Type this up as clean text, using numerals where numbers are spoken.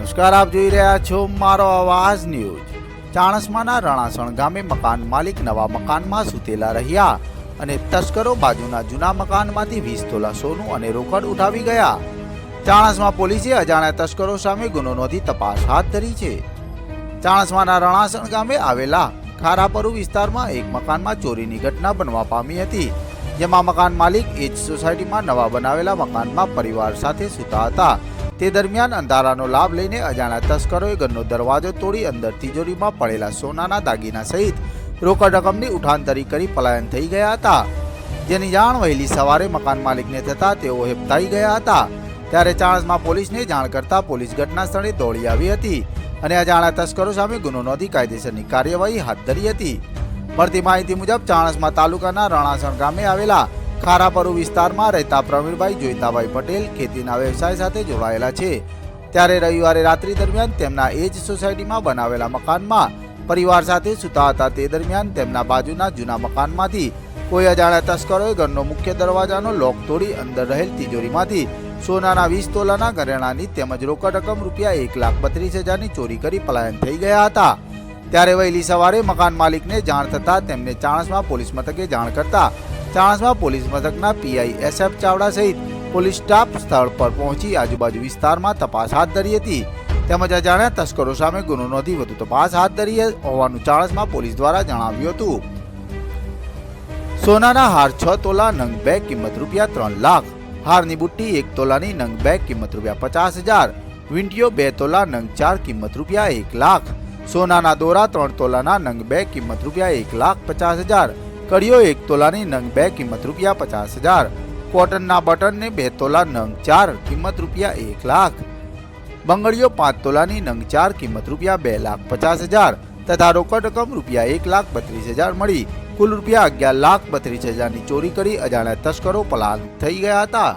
નમસ્કાર, આપ જોઈ રહ્યા છો મારો અવાજ ન્યૂઝ। ચાણસ્માના રણાસણ ગામે મકાન માલિક નવા મકાનમાં સૂતેલા રહ્યા અને તસ્કરો બાજુના જૂના મકાનમાંથી 20 તોલા સોનું અને રોકડ ઉઠાવી ગયા। ચાણસ્મા પોલીસે અજાણ્યા તસ્કરો સામે ગુનો નોંધી તપાસ હાથ ધરી છે। ચાણસ્માના રણાસણ ગામે આવેલા ખારાપરુ વિસ્તારમાં એક મકાનમાં ચોરીની ઘટના બનવા પામી હતી, જેમાં મકાન માલિક એજ સોસાયટીમાં નવા બનાવેલા મકાનમાં પરિવાર સાથે સૂતા હતા। તે દરમિયાન અંધારાનો લાભ લઈને અજાણ્યા તસ્કરોએ ઘરનો દરવાજો તોડી અંદર તિજોરીમાં પડેલા સોનાના દાગીના સહિત રોકડ રકમની ઉઠાંતરી કરી પલાયન થઈ ગયા હતા, જેની જાણ વહેલી સવારે મકાન માલિકને થતાં તેઓ હેબતાઈ ગયા હતા। ત્યારે ચાણસ્મા પોલીસને જાણ કરતા પોલીસ ઘટના સ્થળે દોડી આવી હતી અને અજાણ્યા તસ્કરો સામે ગુનો નોંધી કાયદેસરની કાર્યવાહી હાથ ધરી હતી। મળતી માહિતી મુજબ ચાણસ્મા તાલુકાના રણાસણ ગામે આવેલા ખારાપરુ વિસ્તારમાં રહેતા પ્રવીણભાઈ જોઈતાભાઈ પટેલ ખેતીના વ્યવસાય સાથે જોડાયેલા છે। ત્યારે રવિવારે રાત્રિ દરમિયાન તેમના એજ સોસાયટીમાં બનાવેલા મકાનમાં પરિવાર સાથે સૂતા હતા। તે દરમિયાન તેમના બાજુના જૂના મકાનમાંથી કોઈ અજાણ્યા તસ્કરોએ ઘરનો મુખ્ય દરવાજાનો લોક તોડી અંદર રહેલ તિજોરીમાંથી સોનાના 20 તોલાના ઘરેણાની તેમજ રોકડ રકમ રૂપિયા 1,32,000ની ચોરી કરી પલાયન થઈ ગયા હતા। ત્યારે વહેલી સવારે મકાન માલિકને જાણ થતાં તેમને ચાણસ્મા પોલીસ મથકે જાણ કરતા ચાણસ્મા પોલીસ મથકના પીઆઈ SF ચાવડા સહિત પોલીસ સ્ટાફ સ્થળ પર પહોંચી આજુબાજુ વિસ્તારમાં તપાસ હાથ ધરી હતી, તેમજ અજાણ્યા તસ્કરો સામે ગુનો નોંધી વધુ તપાસ હાથ ધરી હોવાનું ચાણસ્મા પોલીસ દ્વારા જણાવ્યું હતું। સોનાના હાર 6 તોલા નંગ 2 કિંમત રૂપિયા 3 લાખ, હારની બુટ્ટી 1 તોલાની નંગ 2 કિંમત રૂપિયા 50,000, વીંટીઓ 2 તોલા નંગ 4 કિંમત રૂપિયા 1 લાખ, સોનાના દોરા 3 તોલાના નંગ 2 કિંમત રૂપિયા 1,50,000, કડીઓ 1 તોલાની નંગ 2 કિંમત રૂપિયા 50,000, કોટનના બટનને 2 તોલા નંગ 4 કિંમત રૂપિયા 1 લાખ, બંગડીઓ 5 તોલાની નંગ 4 કિંમત રૂપિયા 2,50,000 તથા રોકડ રકમ રૂપિયા 1,32,000 મળી કુલ રૂપિયા 11,32,000ની ચોરી કરી અજાણ્યા તસ્કરો પલાયન થઈ ગયા હતા।